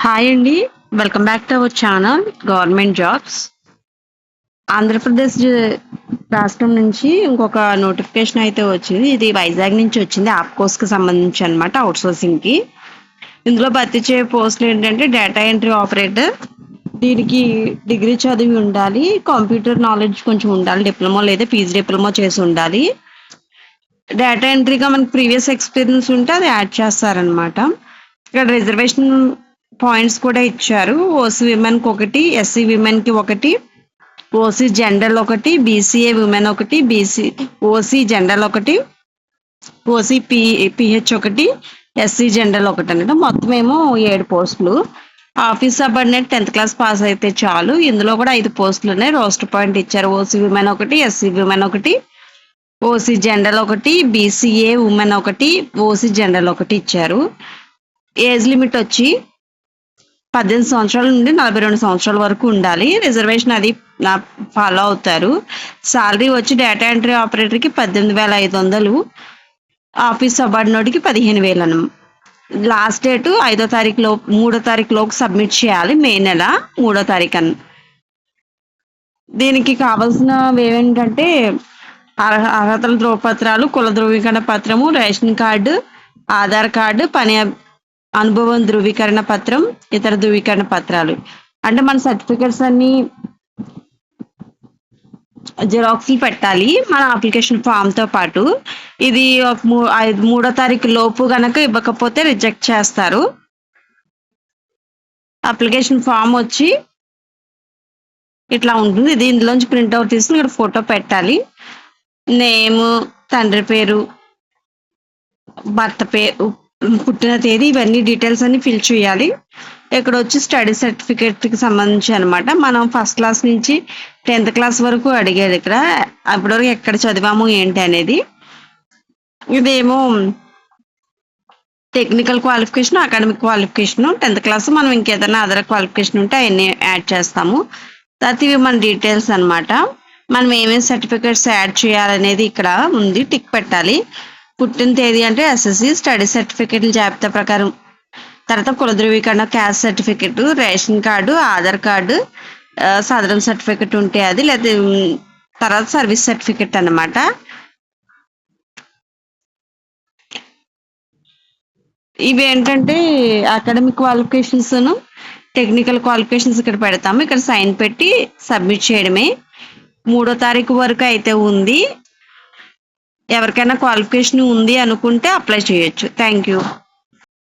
Hi అండి. Welcome back to our channel government jobs. Andhra Pradesh రాష్ట్రం నుంచి ఇంకొక నోటిఫికేషన్ అయితే వచ్చింది. ఇది వైజాగ్ నుంచి వచ్చింది. ఆప్కోస్కి సంబంధించి అనమాట, అవుట్సోర్సింగ్కి. ఇందులో భర్తీ చేయే పోస్టులు ఏంటంటే డేటా ఎంట్రీ ఆపరేటర్. దీనికి డిగ్రీ చదివి ఉండాలి, కంప్యూటర్ నాలెడ్జ్ కొంచెం ఉండాలి, డిప్లొమా లేదా పీజీ డిప్లొమా చేసి ఉండాలి. డేటా ఎంట్రీగా మనకి ప్రీవియస్ ఎక్స్పీరియన్స్ ఉంటే అది యాడ్ చేస్తారనమాట. ఇక్కడ రిజర్వేషన్ పాయింట్స్ కూడా ఇచ్చారు. ఓసీ విమెన్కి ఒకటి, ఎస్సీ విమెన్కి ఒకటి, ఓసీ జనరల్ ఒకటి, బీసీఏ విమెన్ ఒకటి, ఓసీ జనరల్ ఒకటి, ఓసీ పిహెచ్ ఒకటి, ఎస్సీ జనరల్ ఒకటి అనమాట. మొత్తం ఏమో 7 పోస్టులు. Office subordinate 10th class pass అయితే చాలు. ఇందులో కూడా 5 పోస్టులు ఉన్నాయి. రోస్టర్ పాయింట్ ఇచ్చారు. ఓసీ విమెన్ ఒకటి, ఎస్సీ విమెన్ ఒకటి, ఓసీ జనరల్ ఒకటి, బీసీఏ ఉమెన్ ఒకటి, ఓసీ జనరల్ ఒకటి ఇచ్చారు. ఏజ్ లిమిట్ వచ్చి 18 సంవత్సరాల నుండి 42 సంవత్సరాల వరకు ఉండాలి. రిజర్వేషన్ అది ఫాలో అవుతారు. శాలరీ వచ్చి డేటా ఎంట్రీ ఆపరేటర్కి 18,500, ఆఫీస్ సబార్డినేట్కి 15,000. లాస్ట్ డేటు 3వ తారీఖు లోపు సబ్మిట్ చేయాలి. మే నెల 3వ తారీఖు. దీనికి కావాల్సినవి ఏమేంటంటే అర్హతల ధ్రువపత్రాలు, కుల ధృవీకరణ పత్రము, రేషన్ కార్డు, ఆధార్ కార్డు, పని అనుభవం ధృవీకరణ పత్రం, ఇతర ధృవీకరణ పత్రాలు. అంటే మన సర్టిఫికెట్స్ అన్ని జిరాక్స్లు పెట్టాలి మన అప్లికేషన్ ఫామ్తో పాటు. ఇది 3వ తారీఖు లోపు గనక ఇవ్వకపోతే రిజెక్ట్ చేస్తారు. అప్లికేషన్ ఫామ్ వచ్చి ఇట్లా ఉంటుంది. ఇది ఇందులోంచి ప్రింట్అవుట్ తీసుకుని ఇక్కడ ఫోటో పెట్టాలి. నేము, తండ్రి పేరు, భర్త పేరు, పుట్టిన తేదీ, ఇవన్నీ డీటెయిల్స్ అన్ని ఫిల్ చేయాలి. ఇక్కడ వచ్చి స్టడీ సర్టిఫికేట్కి సంబంధించి అనమాట. మనం ఫస్ట్ క్లాస్ నుంచి 10th క్లాస్ వరకు అడిగారు ఇక్కడ. అప్పటివరకు ఎక్కడ చదివాము ఏంటి అనేది. ఇదేమో technical qualification, academic qualification, 10th class. మనం ఇంకేదైనా అదర్ క్వాలిఫికేషన్ ఉంటే అవన్నీ యాడ్ చేస్తాము. తర్వాత ఇవి మన డీటెయిల్స్ అనమాట. మనం ఏమేమి సర్టిఫికేట్స్ యాడ్ చేయాలనేది ఇక్కడ ఉంది, టిక్ పెట్టాలి. పుట్టిన తేదీ అంటే ఎస్ఎస్సి, స్టడీ సర్టిఫికేట్ల జాబితా ప్రకారం, తర్వాత కుల ధృవీకరణ, caste certificate, ration card, Aadhaar card, సాధారణ సర్టిఫికేట్ ఉంటే అది, లేదా తర్వాత సర్వీస్ సర్టిఫికేట్ అన్నమాట. ఇవి ఏంటంటే అకాడమిక్ క్వాలిఫికేషన్స్, టెక్నికల్ క్వాలిఫికేషన్స్ ఇక్కడ పెడతాము. ఇక్కడ సైన్ పెట్టి సబ్మిట్ చేయడమే. 3వ తారీఖు వరకు అయితే ఉంది. ఎవరికైనా క్వాలిఫికేషన్ ఉంది అనుకుంటే అప్లై చేయొచ్చు. Thank you.